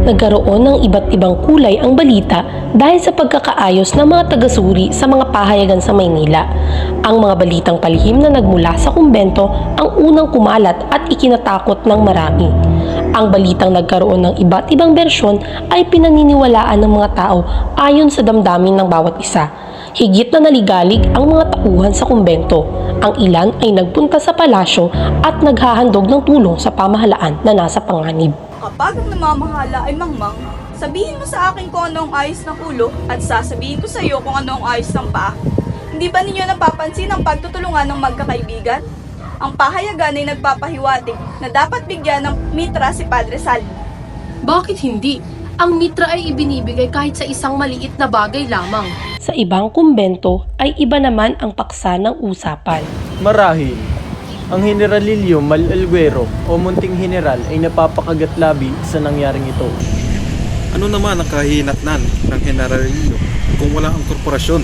Nagkaroon ng iba't ibang kulay ang balita dahil sa pagkakaayos ng mga taga-suri sa mga pahayagan sa Maynila. Ang mga balitang palihim na nagmula sa kumbento ang unang kumalat at ikinatakot ng marami. Ang balitang nagkaroon ng iba't ibang bersyon ay pinaniniwalaan ng mga tao ayon sa damdamin ng bawat isa. Higit na naligalig ang mga tauhan sa kumbento. Ang ilan ay nagpunta sa palasyo at naghahandog ng tulong sa pamahalaan na nasa panganib. Kapag ang namamahala ay mangmang, sabihin mo sa akin kung ano ang ayos ng ulo at sasabihin ko sa iyo kung ano ang ayos ng paa. Hindi ba ninyo napapansin ang pagtutulungan ng magkakaibigan? Ang pahayagan ay nagpapahiwatig na dapat bigyan ng mitra si Padre Salvi. Bakit hindi? Ang mitra ay ibinibigay kahit sa isang maliit na bagay lamang. Sa ibang kumbento ay iba naman ang paksa ng usapan. Marahil, ang Generalillo Mal-Alguero o Munting General ay napapakagat labi sa nangyaring ito. Ano naman ang kahinatnan ng Generalillo kung wala ang korporasyon?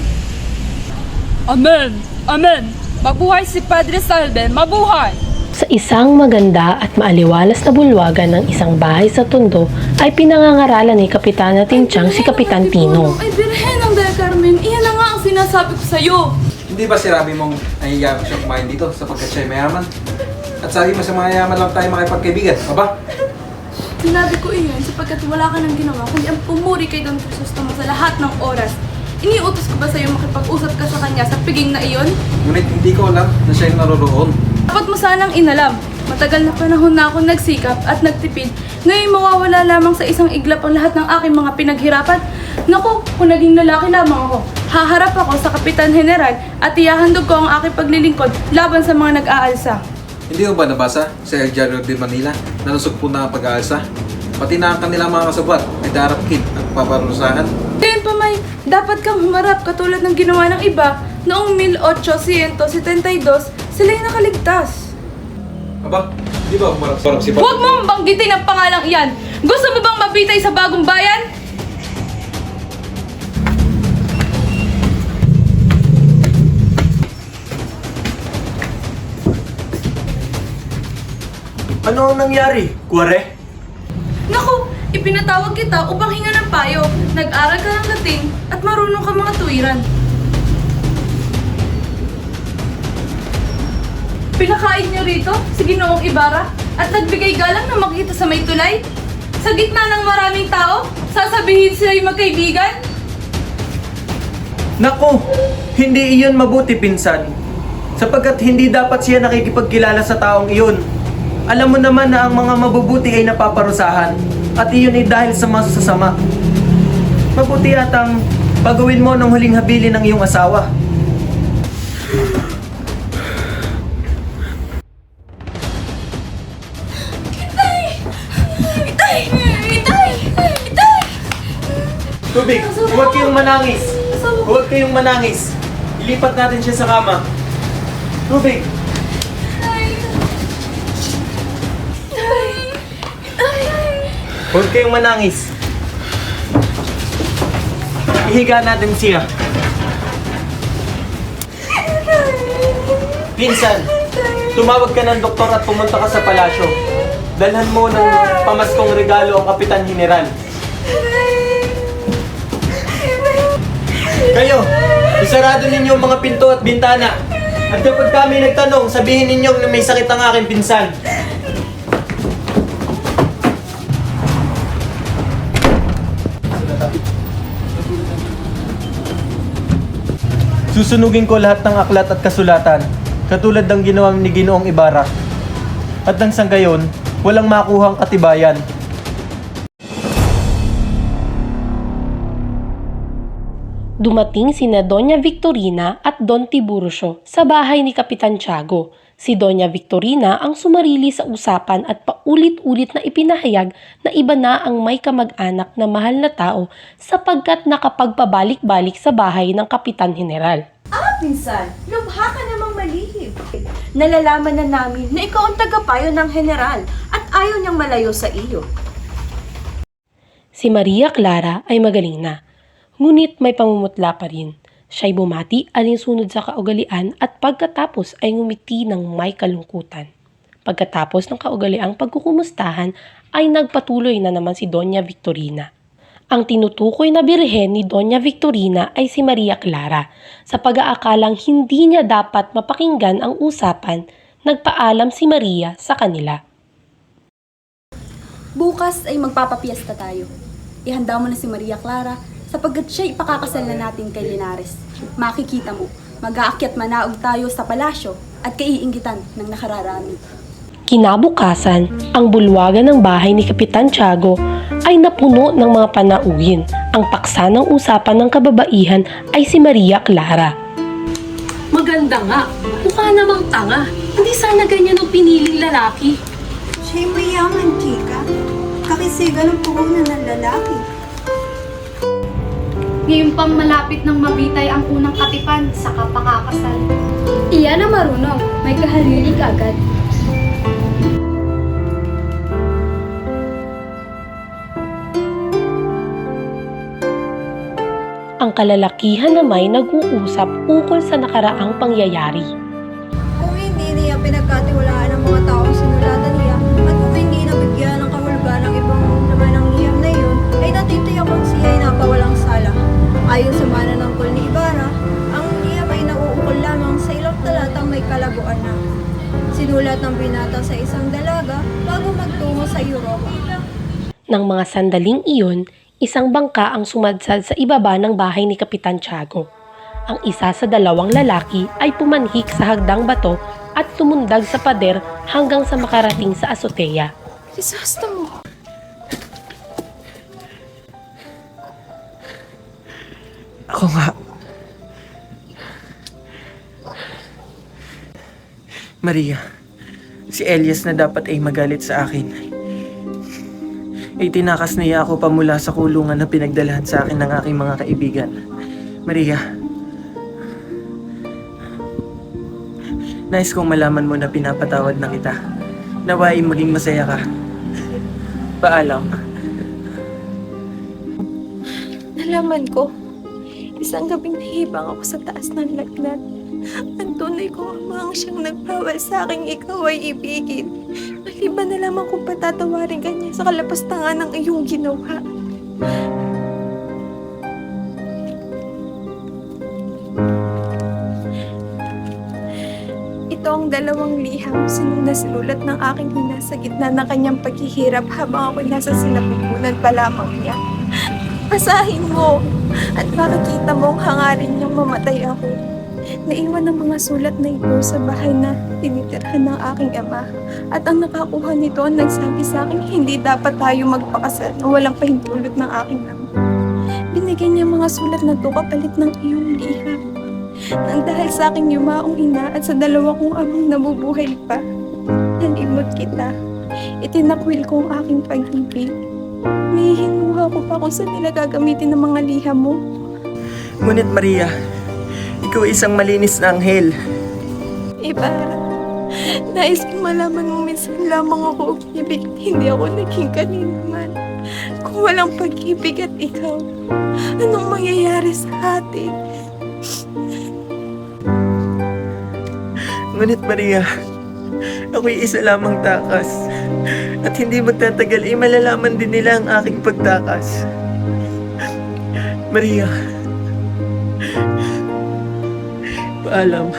Amen! Amen! Mabuhay si Padre Salve! Mabuhay! Sa isang maganda at maaliwalas na bulwagan ng isang bahay sa Tondo ay pinangangaralan ni Kapitana Tinchang si Kapitan Tinong. Ay, Birhen ng Del Carmen, iyan na nga ang sinasabi ko sa'yo. Hindi ba sirabi mong nahihiya siya kumain dito sapagkat siya'y mayaman? At sabi mo sa mga yaman lang tayo makipagkaibigan, aba? Sinabi ko iyon sapagkat wala ka nang ginawa kundi ang pumuri kay Don Crisostomo sa lahat ng oras. Iniutos ko ba sa'yo makipag-usap ka sa kanya sa piging na iyon? Ngunit hindi ko alam na siya'y naroroon. Dapat mo sanang inalam. Matagal na panahon na ako nagsikap at nagtipid. Ngayon mawawala lamang sa isang iglap ang lahat ng aking mga pinaghirapan. Naku, kung naging lalaki lamang ako, haharap ako sa Kapitan General at ihahandog ko ang aking paglilingkod laban sa mga nag-aalsa. Hindi mo ba nabasa sa El Diario de Manila na nasug po na ang pag-aalsa? Pati na ang kanilang mga kasabwat ay darapkin at paparusahan. Ngayon pa may, dapat kang humarap katulad ng ginawa ng iba noong 1872, sila'y nakaligtas. Aba, di ba umarap-sarap si Huwag mong banggitin ang pangalang iyan! Gusto mo bang mapitay sa bagong bayan? Ano ang nangyari, Kuware? Naku, ipinatawag kita upang hinga ng payo. Nag-aral ka ng Latin at marunong ka mga tuwiran. Pinakain niyo rito si Ginoong Ibarra at nagbigay galang na makita sa may tulay. Sa gitna ng maraming tao, sasabihin sila'y magkaibigan? Naku, hindi iyon mabuti, pinsan. Sapagkat hindi dapat siya nakikipagkilala sa taong iyon. Alam mo naman na ang mga mabubuti ay napaparusahan at iyon ay dahil sa masasama. Mabuti atang pagawin mo ng huling habilin ng iyong asawa. Tubig, huwag kayong manangis. Huwag kayong manangis. Ilipat natin siya sa kama. Tubig. Huwag kayong manangis. Ihiga natin siya. Pinsan, tumawag ka ng doktor at pumunta ka sa palasyo. Dalhan mo ng pamaskong regalo ang Kapitan General. Kayo, isarado ninyo ang mga pinto at bintana. At kapag kami nagtanong, sabihin ninyo na may sakit ang aking pinsan. Susunugin ko lahat ng aklat at kasulatan, katulad ng ginawa ni Ginoong Ibarra. At nang sa gayon, walang makuhang katibayan. Dumating sina Doña Victorina at Don Tiburcio sa bahay ni Kapitan Tiago. Si Doña Victorina ang sumarili sa usapan at paulit-ulit na ipinahayag na iba na ang may kamag-anak na mahal na tao sapagkat nakapagpabalik-balik sa bahay ng Kapitan General. Pinsan, lubha ka namang malihim. Nalalaman na namin na ikaw ang tagapayo ng general at ayaw niyang malayo sa iyo. Si Maria Clara ay magaling na, ngunit may pamumutla pa rin. Siya'y bumati alinsunod sa kaugalian at pagkatapos ay ngumiti ng may kalungkutan. Pagkatapos ng kaugaliang pagkukumustahan ay nagpatuloy na naman si Doña Victorina. Ang tinutukoy na birhen ni Doña Victorina ay si Maria Clara. Sa pag-aakalang hindi niya dapat mapakinggan ang usapan, nagpaalam si Maria sa kanila. Bukas ay magpapapiesta tayo. Ihanda mo na si Maria Clara sapagkat siya ipakakasal na natin kay Linares. Makikita mo, mag-aakyat manaog tayo sa palasyo at kaiinggitan ng nakararami. Kinabukasan, ang bulwagan ng bahay ni Kapitan Tiago ay napuno ng mga panauhin. Ang paksa ng usapan ng kababaihan ay si Maria Clara. Maganda nga. Mukha namang tanga. Hindi sana ganyan ang piniling lalaki. Siya'y mayaman, chika. Kakisigan ang puhunan ng lalaki. Ngayon pang malapit ng mabitay ang unang katipan sa kapakakasal. Iyan na marunong, may kahalilig agad. Ang kalalakihan na may nag-uusap ukol sa nakaraang pangyayari. Kung hindi niya pinagkatiwalaan ng mga taong sinulatan niya, at kung hindi nabigyan ng kahulugan ng ibang laman ng liham na iyon, ay natitiyak kung siya ay napawalang sala. Ayon sa mananangkol ni Ibarra, ang liham ay nauukol lamang sa ilang talatang may kalaguan na. Sinulat ng binata sa isang dalaga bago magtungo sa Europa. Nang mga sandaling iyon, isang bangka ang sumadsad sa ibaba ng bahay ni Kapitan Tiago. Ang isa sa dalawang lalaki ay pumanhik sa hagdang bato at tumundag sa pader hanggang sa makarating sa azotea. Isasta mo. Ako nga. Maria, si Elias na dapat ay magalit sa akin. Ay tinakas niya ako pamula sa kulungan na pinagdalhan sa akin ng aking mga kaibigan. Maria, nais kong malaman mo na pinapatawad na kita. Naway maging masaya ka. Paalam. Nalaman ko, isang gabing nahibang ako sa taas ng lagnat. Ang tunay kong ama ang siyang nagbawal sa aking ikaw ay ibigin. Maliban na lamang kung patatawarin ka niya sa kalapastangan ng iyong ginawa. Ito ang dalawang liham sinulat ng aking ina sa gitna ng kanyang paghihirap habang ako'y nasa sinapupunan pa lamang niya. Basahin mo at makikita mo ang hangarin niyang mamatay ako. Naiwan ang mga sulat na ito sa bahay na tinitirhan ng aking ama. At ang nakakuha nito ang nagsabi sa akin, hindi dapat tayo magpakasal na walang pahintulot ng aking ama. Binigyan niya mga sulat na ito kapalit ng iyong liham. Nang dahil sa aking yumaong ina at sa dalawa kong amang nabubuhay pa, nalimot kita. Itinakwil ko ang aking pag-ibig. May hinuha ko pa kung saan nila gagamitin ng mga liham mo. Ngunit Maria, ikaw ay isang malinis na anghel. Ibarra, nais kong malaman mo minsan lamang ako ibig, hindi ako naging kanino man. Kung walang pag-ibig at ikaw, anong mangyayari sa atin? Ngunit Maria, ako'y isa lamang takas. At hindi magtatagal ay malalaman din nila ang aking pagtakas. Maria, paalam.